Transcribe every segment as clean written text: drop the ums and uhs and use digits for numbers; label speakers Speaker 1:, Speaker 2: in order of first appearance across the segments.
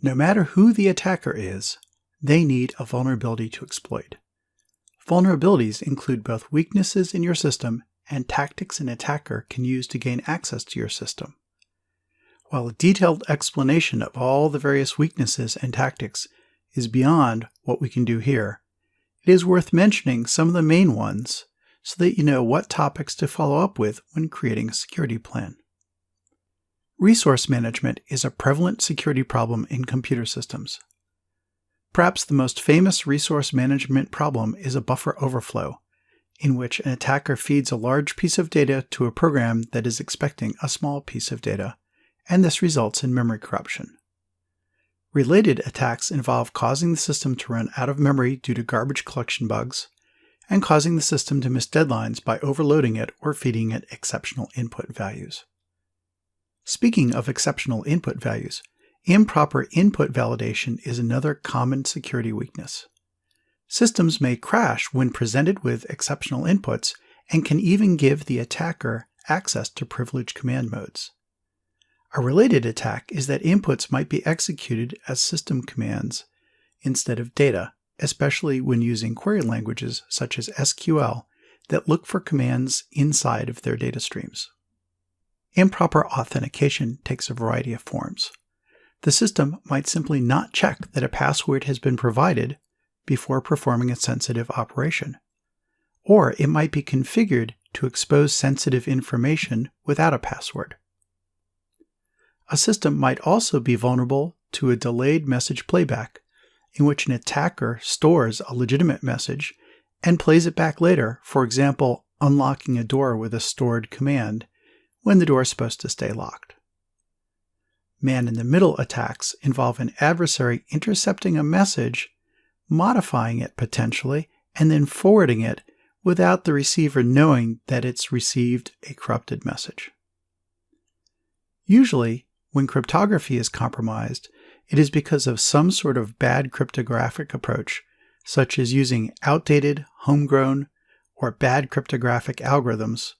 Speaker 1: No matter who the attacker is, they need a vulnerability to exploit. Vulnerabilities include both weaknesses in your system and tactics an attacker can use to gain access to your system. While a detailed explanation of all the various weaknesses and tactics is beyond what we can do here, it is worth mentioning some of the main ones so that you know what topics to follow up with when creating a security plan. Resource management is a prevalent security problem in computer systems. Perhaps the most famous resource management problem is a buffer overflow, in which an attacker feeds a large piece of data to a program that is expecting a small piece of data, and this results in memory corruption. Related attacks involve causing the system to run out of memory due to garbage collection bugs, and causing the system to miss deadlines by overloading it or feeding it exceptional input values. Speaking of exceptional input values, improper input validation is another common security weakness. Systems may crash when presented with exceptional inputs and can even give the attacker access to privileged command modes. A related attack is that inputs might be executed as system commands instead of data, especially when using query languages such as SQL that look for commands inside of their data streams. Improper authentication takes a variety of forms. The system might simply not check that a password has been provided before performing a sensitive operation, or it might be configured to expose sensitive information without a password. A system might also be vulnerable to a delayed message playback, in which an attacker stores a legitimate message and plays it back later, for example, unlocking a door with a stored command when the door is supposed to stay locked. Man-in-the-middle attacks involve an adversary intercepting a message, modifying it potentially, and then forwarding it without the receiver knowing that it's received a corrupted message. Usually, when cryptography is compromised, it is because of some sort of bad cryptographic approach, such as using outdated, homegrown, or bad cryptographic algorithms,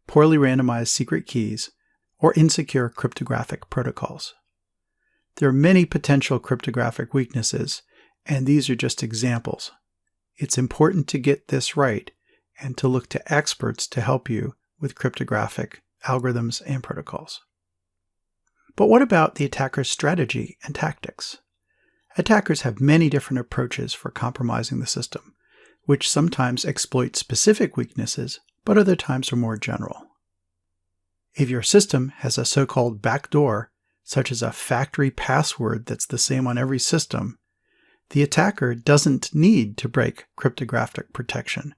Speaker 1: poorly randomized secret keys, or insecure cryptographic protocols. There are many potential cryptographic weaknesses, and these are just examples. It's important to get this right and to look to experts to help you with cryptographic algorithms and protocols. But what about the attacker's strategy and tactics? Attackers have many different approaches for compromising the system, which sometimes exploit specific weaknesses, but other times are more general. If your system has a so-called backdoor, such as a factory password that's the same on every system, the attacker doesn't need to break cryptographic protection.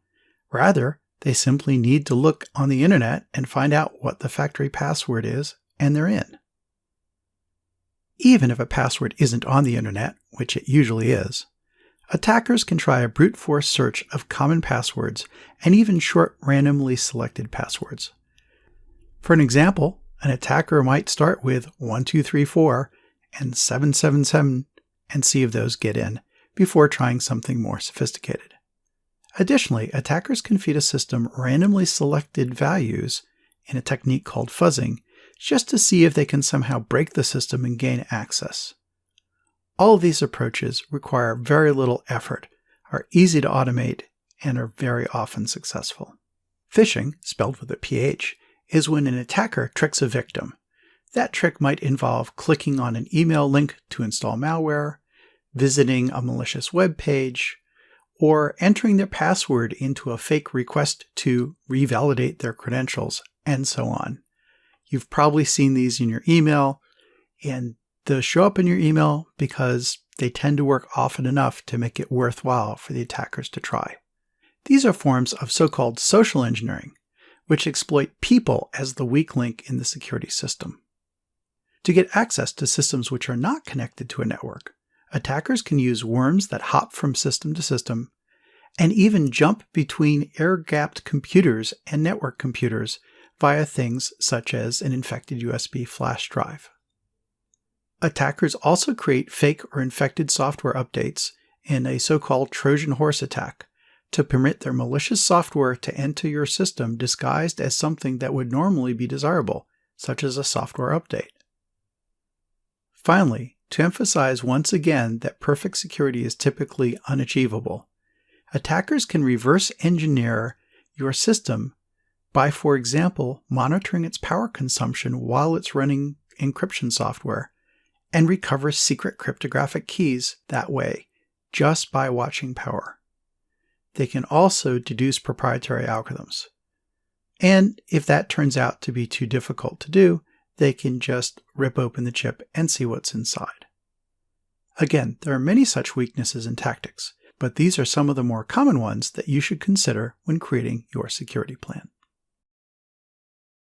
Speaker 1: Rather, they simply need to look on the internet and find out what the factory password is, and they're in. Even if a password isn't on the internet, which it usually is, attackers can try a brute force search of common passwords and even short randomly selected passwords. For an example, an attacker might start with 1234 and 777 and see if those get in before trying something more sophisticated. Additionally, attackers can feed a system randomly selected values in a technique called fuzzing just to see if they can somehow break the system and gain access. All of these approaches require very little effort, are easy to automate, and are very often successful. Phishing, spelled with a PH, is when an attacker tricks a victim. That trick might involve clicking on an email link to install malware, visiting a malicious web page, or entering their password into a fake request to revalidate their credentials, and so on. You've probably seen these in your email, and they'll show up in your email because they tend to work often enough to make it worthwhile for the attackers to try. These are forms of so-called social engineering, which exploit people as the weak link in the security system. To get access to systems which are not connected to a network, attackers can use worms that hop from system to system, and even jump between air-gapped computers and network computers via things such as an infected USB flash drive. Attackers also create fake or infected software updates in a so-called Trojan horse attack to permit their malicious software to enter your system disguised as something that would normally be desirable, such as a software update. Finally, To emphasize once again that perfect security is typically unachievable, attackers can reverse engineer your system by, for example, monitoring its power consumption while it's running encryption software and recover secret cryptographic keys that way, just by watching power. They can also deduce proprietary algorithms. And if that turns out to be too difficult to do, they can just rip open the chip and see what's inside. Again, there are many such weaknesses and tactics, but these are some of the more common ones that you should consider when creating your security plan.